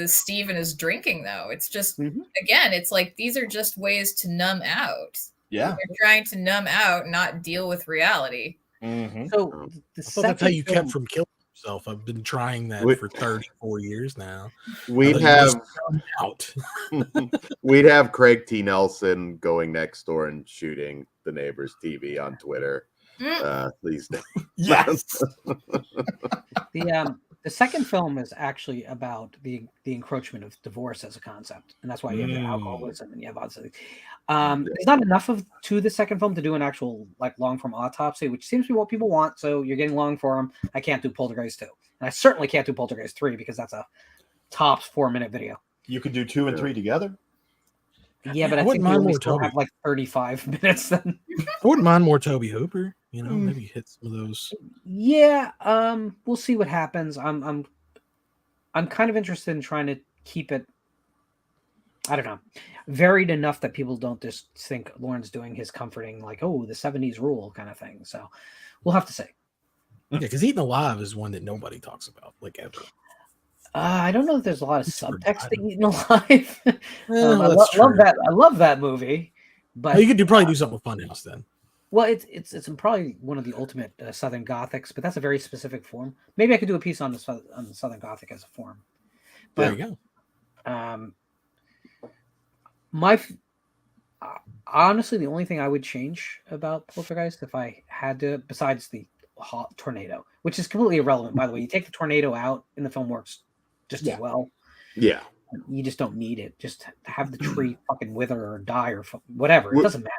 Steve and his drinking, though. It's just again, it's like these are just ways to numb out. Yeah, they're trying to numb out, not deal with reality. So that's how you kept from killing yourself. I've been trying that We- for 34 years now. We'd Now that you have found out. we'd have Craig T. Nelson going next door and shooting the neighbor's TV on Twitter these days. Yes. The second film is actually about the encroachment of divorce as a concept, and that's why you have the alcoholism and you have obviously. There's not enough to the second film to do an actual like long form autopsy, which seems to be what people want. So you're getting long form. I can't do Poltergeist 2, and I certainly can't do Poltergeist 3 because that's a tops 4-minute video. You could do 2 and 3 together. Yeah, but I I wouldn't think we mind only more still Tobe. have like 35 minutes then. I wouldn't mind more Tobe Hooper. You know, maybe hit some of those. Yeah, we'll see what happens. I'm kind of interested in trying to keep it, I don't know, varied enough that people don't just think Lauren's doing his comforting, like, oh, the 70s rule kind of thing. So we'll have to see. Yeah, because Eaten Alive is one that nobody talks about, like ever. I don't know if there's a lot of It's subtext to forgotten. Eaten Alive. I That's love true. that. I love that movie, but Oh, you could probably do something with Funhouse then. well, it's probably one of the ultimate Southern Gothics, but that's a very specific form. Maybe I could do a piece on the Southern Gothic as a form. There But you go. Honestly, the only thing I would change about Poltergeist, if I had to, besides the hot tornado, which is completely irrelevant, by the way, you take the tornado out and the film works just as well. Yeah. You just don't need it. Just have the tree fucking wither or die or whatever. It doesn't matter.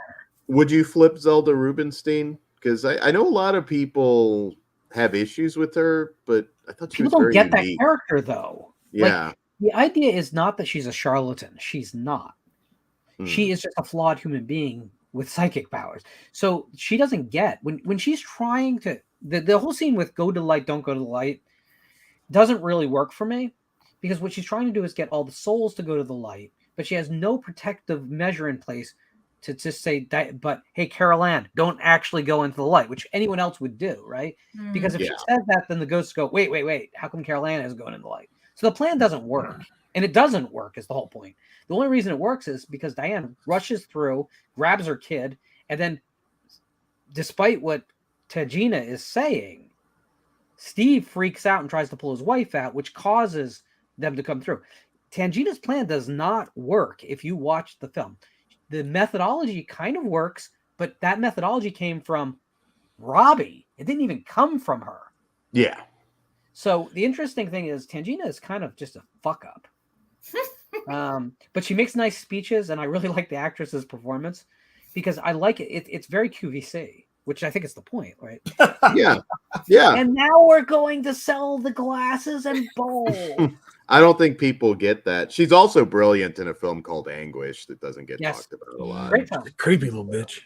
Would you flip Zelda Rubinstein? Because I know a lot of people have issues with her, but I thought she People was don't very get unique. that character though. Yeah. Like, the idea is not that she's a charlatan. She's not. She is just a flawed human being with psychic powers. So she doesn't get when she's trying to the whole scene with go to the light, don't go to the light doesn't really work for me because what she's trying to do is get all the souls to go to the light, but she has no protective measure in place to just say, but hey, Carol Ann, don't actually go into the light, which anyone else would do, right? Because if she says that, then the ghosts go, wait, how come Carol Ann is going in the light? So the plan doesn't work. And it doesn't work is the whole point. The only reason it works is because Diane rushes through, grabs her kid, and then despite what Tangina is saying, Steve freaks out and tries to pull his wife out, which causes them to come through. Tangina's plan does not work if you watch the film. The methodology kind of works, but that methodology came from Robbie. It didn't even come from her. Yeah. So the interesting thing is Tangina is kind of just a fuck up. But she makes nice speeches, and I really like the actress's performance because I like it. It's very QVC, which I think is the point, right? Yeah. And now we're going to sell the glasses and bowls. I don't think people get that. She's also brilliant in a film called Anguish that doesn't get talked about a lot. Great film. Creepy little bitch.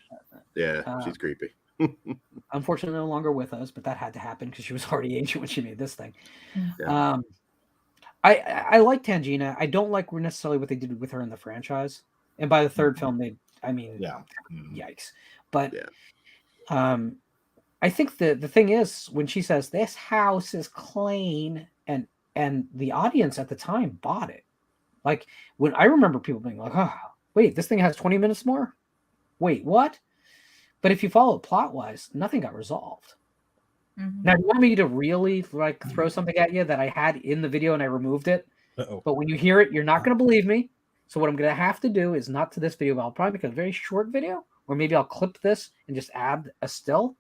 Yeah, she's creepy. Unfortunately, no longer with us, but that had to happen because she was already ancient when she made this thing. Yeah. I like Tangina. I don't like necessarily what they did with her in the franchise. And by the third film, yikes. But I think the thing is when she says this house is clean, and the audience at the time bought it. Like when I remember people being like, "Oh, wait, this thing has 20 minutes more? Wait, what?" But if you follow it plot-wise, nothing got resolved. Now, you want me to really like throw something at you that I had in the video and I removed it? But when you hear it, you're not going to believe me. So what I'm going to have to do is not to this video, but I'll probably make a very short video, or maybe I'll clip this and just add a still.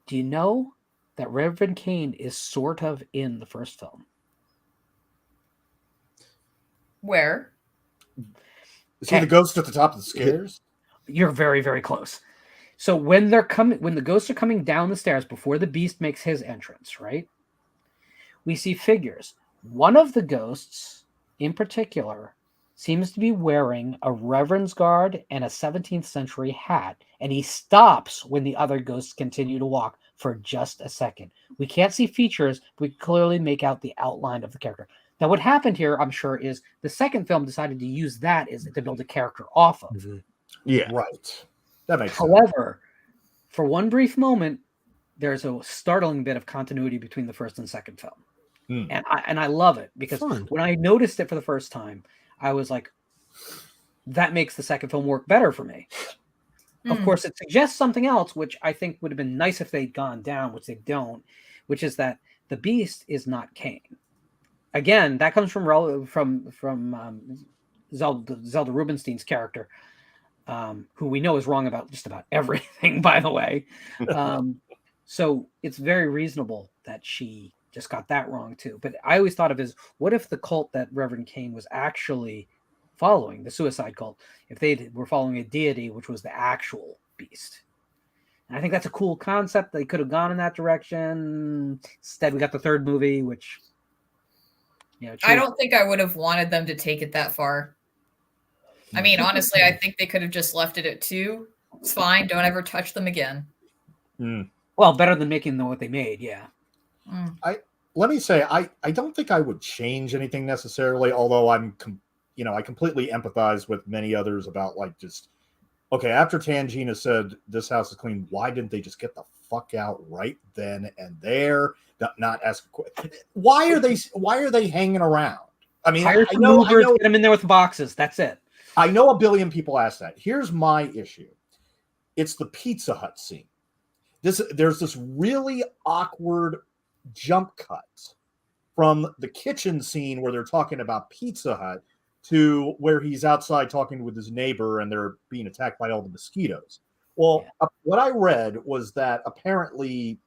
Do you know that Reverend Cain is sort of in the first film? Where? Is he the ghost at the top of the stairs? You're very, very close. So when the ghosts are coming down the stairs before the beast makes his entrance, right? We see figures. One of the ghosts, in particular, seems to be wearing a reverend's guard and a 17th century hat, and he stops when the other ghosts continue to walk for just a second. We can't see features, but we clearly make out the outline of the character. Now, what happened here, I'm sure, is the second film decided to use that as to build a character off of. Yeah. Right. That makes sense. However, for one brief moment, there's a startling bit of continuity between the first and second film. And I love it because when I noticed it for the first time, I was like, that makes the second film work better for me. Of course, it suggests something else, which I think would have been nice if they'd gone down, which they don't. which is that the Beast is not Kane. Again, that comes from Zelda Rubinstein's character, who we know is wrong about just about everything, by the way. So it's very reasonable that she just got that wrong too. But I always thought of it as, what if the cult that Reverend Kane was actually following, the suicide cult, if they were following a deity, which was the actual Beast? And I think that's a cool concept. They could have gone in that direction. Instead, we got the third movie, which, I don't think I would have wanted them to take it that far. I mean, honestly, I think they could have just left it at 2. It's fine. Don't ever touch them again. Well, better than making them what they made, yeah. Let me say, I don't think I would change anything necessarily, although I completely empathize with many others about just, okay, after Tangina said this house is clean, why didn't they just get the fuck out right then and there? Not ask a question. Why are they hanging around? I mean, hire some movers, get them in there with boxes. That's it. I know a billion people ask that. Here's my issue. It's the Pizza Hut scene. There's this really awkward jump cut from the kitchen scene where they're talking about Pizza Hut to where he's outside talking with his neighbor and they're being attacked by all the mosquitoes. Well, what I read was that apparently,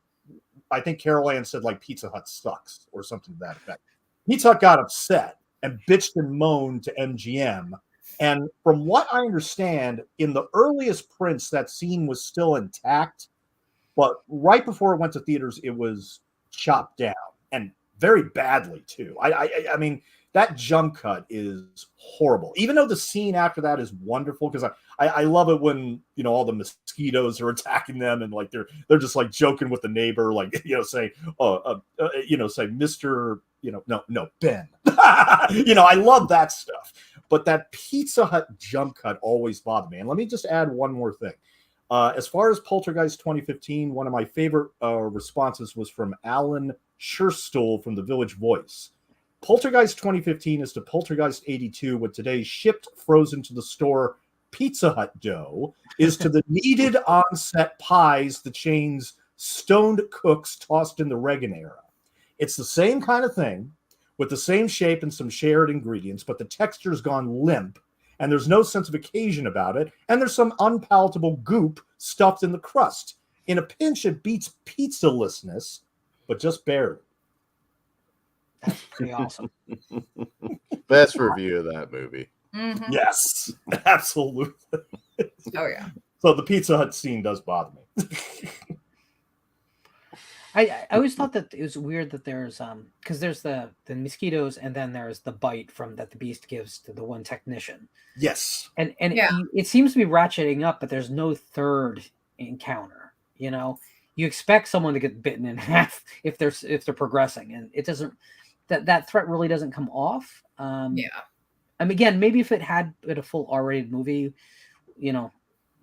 I think Carol Ann said Pizza Hut sucks or something to that effect. Pizza Hut got upset and bitched and moaned to MGM. And from what I understand, in the earliest prints, that scene was still intact. But right before it went to theaters, it was chopped down, and very badly too. I mean, that jump cut is horrible. Even though the scene after that is wonderful, because I love it when all the mosquitoes are attacking them, and they're just joking with the neighbor, saying, say Mr. No Ben. I love that stuff. But that Pizza Hut jump cut always bothered me. And let me just add one more thing. As far as Poltergeist 2015, one of my favorite responses was from Alan Scherstuhl from The Village Voice. Poltergeist 2015 is to Poltergeist 82 what today's shipped frozen to the store Pizza Hut dough is to the kneaded on-set pies the chain's stoned cooks tossed in the Reagan era. It's the same kind of thing with the same shape and some shared ingredients, but the texture's gone limp and there's no sense of occasion about it, and there's some unpalatable goop stuffed in the crust. In a pinch, it beats pizza-lessness, but just barely. That's pretty awesome. Best review of that movie. Mm-hmm. Yes, absolutely. Oh, yeah. So the Pizza Hut scene does bother me. I always thought that it was weird that there's because there's the mosquitoes and then there's the bite that the Beast gives to the one technician. Yes. And yeah. it seems to be ratcheting up, but there's no third encounter. You expect someone to get bitten in half if they're progressing, and it doesn't. That threat really doesn't come off. Yeah. I mean, again, maybe if it had been a full R-rated movie,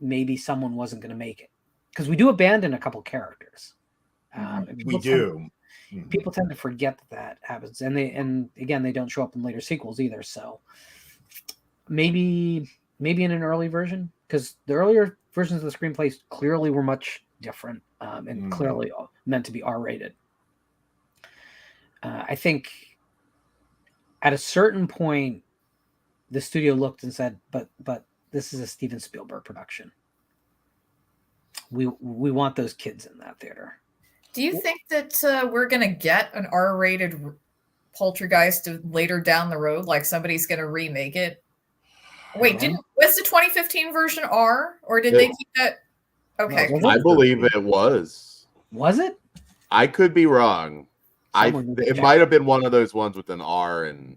maybe someone wasn't going to make it, because we do abandon a couple characters. We do. People tend to forget that happens, and again, they don't show up in later sequels either. So maybe in an early version, because the earlier versions of the screenplays clearly were much different and clearly meant to be R-rated. I think at a certain point, the studio looked and said, "But this is a Steven Spielberg production. We want those kids in that theater." Do you think that we're going to get an R-rated Poltergeist later down the road? Like somebody's going to remake it? Wait, was the 2015 version R, or did they keep that? Okay, No, I believe it was. Was it? I could be wrong. It might have been one of those ones with an R and.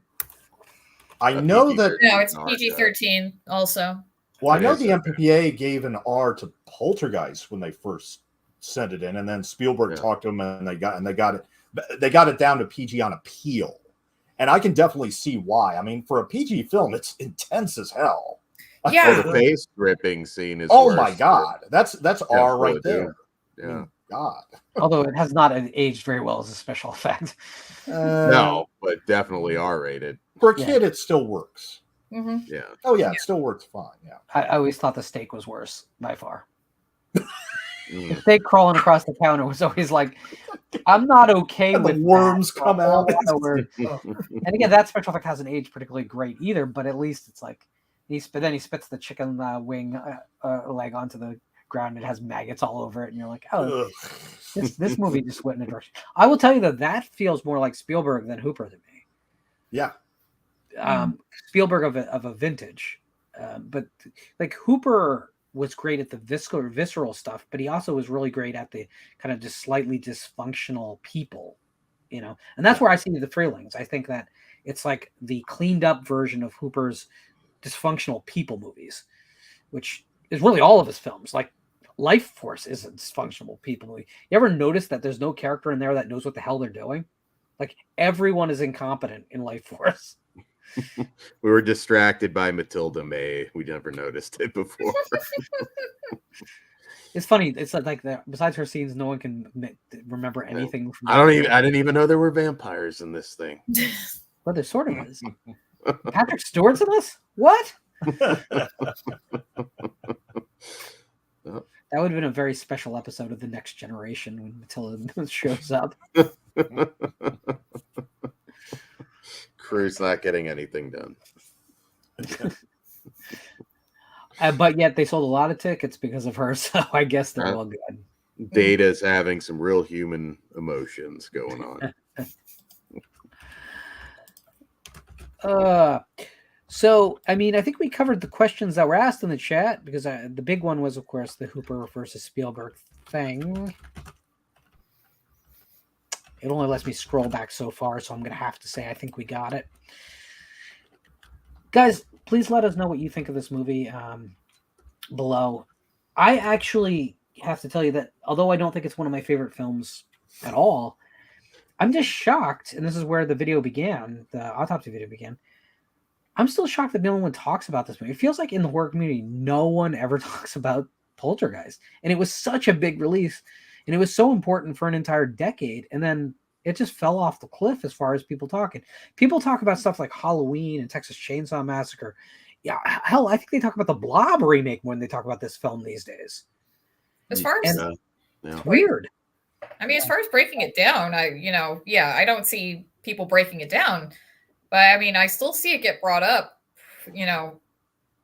I know that. No, it's PG-13 also. Well, I know the MPPA gave an R to Poltergeist when they first sent it in, and then Spielberg talked to them, and they got it down to PG on appeal. And I can definitely see why. I mean, for a PG film, it's intense as hell. Yeah. The face ripping scene is. Oh my god, that's R right there. Yeah. I mean, God. Although it has not aged very well as a special effect. No, but definitely R-rated. For a kid, it still works. Mm-hmm. Yeah. Oh yeah, it still works fine. Yeah. I always thought the steak was worse by far. Mm. Snake crawling across the counter was always like, I'm not okay And the with worms that. come out. And again, that special effect hasn't aged particularly great either, but at least it's like then he spits the chicken wing leg onto the ground. And it has maggots all over it, and you're like, oh, Ugh. this movie just went in a direction. I will tell you that feels more like Spielberg than Hooper to me. Yeah. Spielberg of a vintage, but like Hooper was great at the visceral stuff, but he also was really great at the kind of just slightly dysfunctional people, and that's where I see the Freelings. I think that it's like the cleaned up version of Hooper's dysfunctional people movies, which is really all of his films. Like Life Force is a dysfunctional people movie. You ever notice that there's no character in there that knows what the hell they're doing? Like everyone is incompetent in Life Force. We were distracted by Matilda May. We never noticed it before. It's funny. It's like that. Besides her scenes, no one can remember anything. From I didn't even know there were vampires in this thing. Well, there sort of is. Patrick Stewart's in this? What? That would have been a very special episode of The Next Generation when Matilda shows up. Crew's not getting anything done. But yet they sold a lot of tickets because of her, so I guess they're all good. Data's having some real human emotions going on. So, I mean, I think we covered the questions that were asked in the chat because the big one was, of course, the Hooper versus Spielberg thing. It only lets me scroll back so far, so I'm going to have to say I think we got it. Guys, please let us know what you think of this movie below. I actually have to tell you that although I don't think it's one of my favorite films at all, I'm just shocked, and this is where the video began, the Autopsy video began. I'm still shocked that no one talks about this movie. It feels like in the horror community, no one ever talks about Poltergeist. And it was such a big release, and it was so important for an entire decade. And then it just fell off the cliff as far as people talking. People talk about stuff like Halloween and Texas Chainsaw Massacre. Yeah, hell, I think they talk about the Blob remake when they talk about this film these days. As far as weird. I mean, as far as breaking it down, I don't see people breaking it down, but I mean, I still see it get brought up,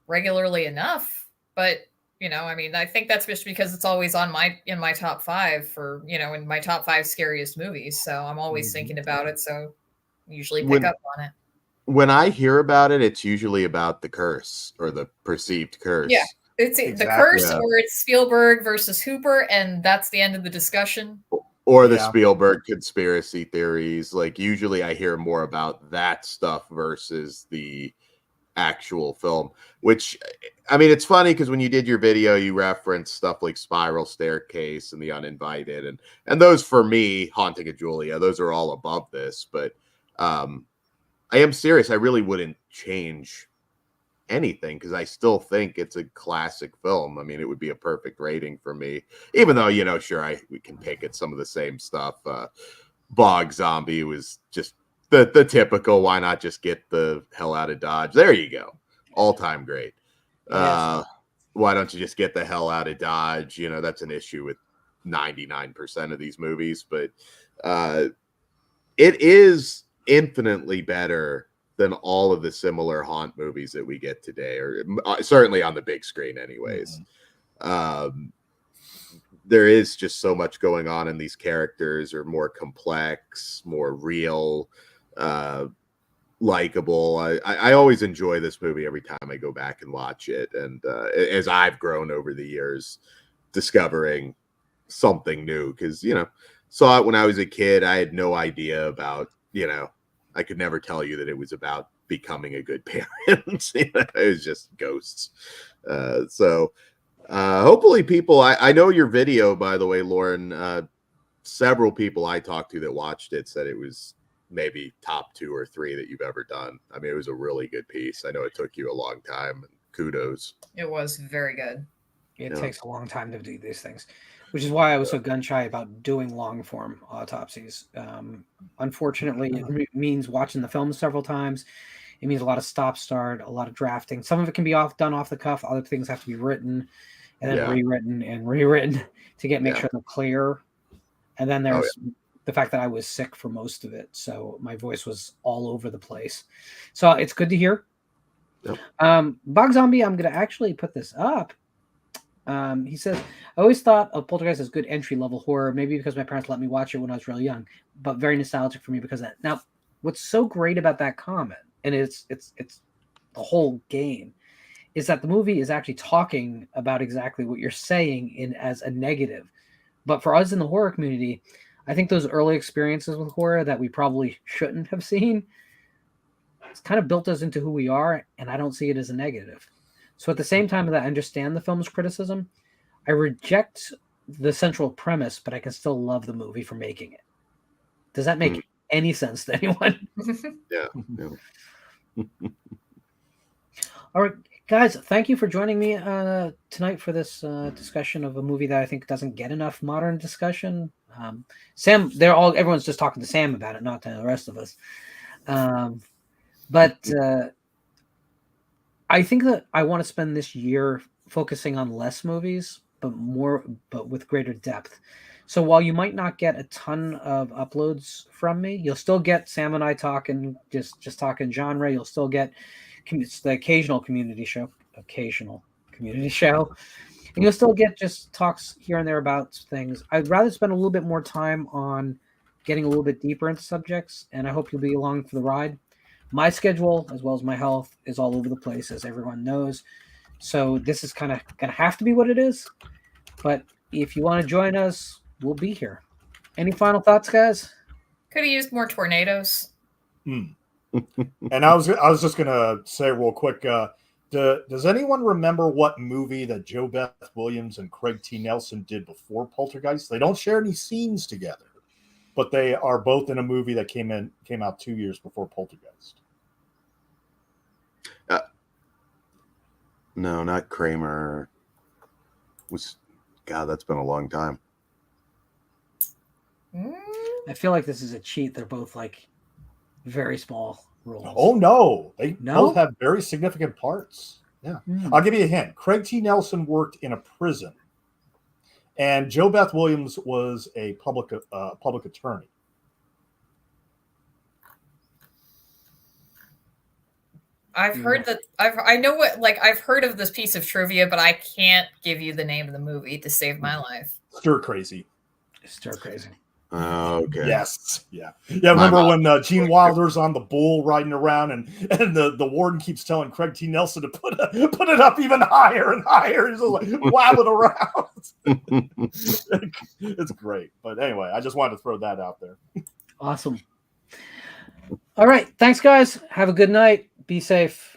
regularly enough. But I mean, I think that's just because it's always in my top 5 for in my top 5 scariest movies. So I'm always thinking about it. So usually pick up on it. When I hear about it, it's usually about the curse or the perceived curse. Yeah, it's the curse, or it's Spielberg versus Hooper, and that's the end of the discussion. Or the Spielberg conspiracy theories. Like usually I hear more about that stuff versus the actual film, which I mean, it's funny because when you did your video, you referenced stuff like Spiral Staircase and The Uninvited, and those for me, Haunting of Julia, those are all above this. But I am serious. I really wouldn't change anything because I still think it's a classic film. I mean, it would be a perfect rating for me, even though sure, we can pick at some of the same stuff. Bog Zombie was just the typical. Why not just get the hell out of Dodge? There you go, all-time great. Yes. Why don't you just get the hell out of Dodge? That's an issue with 99% of these movies, but it is infinitely better than all of the similar haunt movies that we get today, or certainly on the big screen anyways. There is just so much going on, and these characters are more complex, more real, likable. I always enjoy this movie every time I go back and watch it, and as I've grown over the years discovering something new, because saw it when I was a kid. I had no idea about I could never tell you that it was about becoming a good parent. It was just ghosts. So hopefully people, I know your video, by the way, Lauren, several people I talked to that watched it said it was maybe top 2 or 3 that you've ever done. I mean, it was a really good piece. I know it took you a long time. Kudos. It was very good. It takes a long time to do these things, which is why I was so gun shy about doing long form autopsies. Unfortunately, it means watching the film several times. It means a lot of stop start, a lot of drafting. Some of it can be done off the cuff. Other things have to be written. and then Yeah. rewritten and rewritten to make Yeah. sure they're clear. And then there's the fact that I was sick for most of it, so my voice was all over the place. So it's good to hear. Yep. Bog Zombie, I'm going to actually put this up. He says, I always thought of Poltergeist as good entry level horror, maybe because my parents let me watch it when I was really young, but very nostalgic for me because of that. Now, what's so great about that comment, and it's the whole game, is that the movie is actually talking about exactly what you're saying in as a negative. But for us in the horror community, I think those early experiences with horror that we probably shouldn't have seen, it's kind of built us into who we are, and I don't see it as a negative. So at the same time that I understand the film's criticism, I reject the central premise, but I can still love the movie for making it. Does that make any sense to anyone? Yeah. All right, guys, thank you for joining me tonight for this discussion of a movie that I think doesn't get enough modern discussion. Sam, everyone's just talking to Sam about it, not to the rest of us. But I think that I want to spend this year focusing on less movies, but with greater depth. So while you might not get a ton of uploads from me, you'll still get Sam and I talking, just talking genre. You'll still get the occasional community show, and you'll still get just talks here and there about things. I'd rather spend a little bit more time on getting a little bit deeper into subjects, and I hope you'll be along for the ride. My schedule, as well as my health, is all over the place, as everyone knows. So this is kind of going to have to be what it is. But if you want to join us, we'll be here. Any final thoughts, guys? Could have used more tornadoes. And I was just gonna say real quick. Does anyone remember what movie that Joe Beth Williams and Craig T. Nelson did before Poltergeist? They don't share any scenes together, but they are both in a movie that came out 2 years before Poltergeist. No, not Kramer. God, that's been a long time. I feel like this is a cheat. They're both like very small roles. Oh no, they both have very significant parts. Yeah, I'll give you a hint. Craig T. Nelson worked in a prison, and Joe Beth Williams was a public attorney. I've heard that. I know what. Like I've heard of this piece of trivia, but I can't give you the name of the movie to save my life. Stir Crazy. Stir Crazy. Okay. Yes. Yeah. Remember when Gene Wilder's on the bull riding around, and the warden keeps telling Craig T. Nelson to put it up even higher and higher. He's just like wobbling around. It's great. But anyway, I just wanted to throw that out there. Awesome. All right. Thanks, guys. Have a good night. Be safe.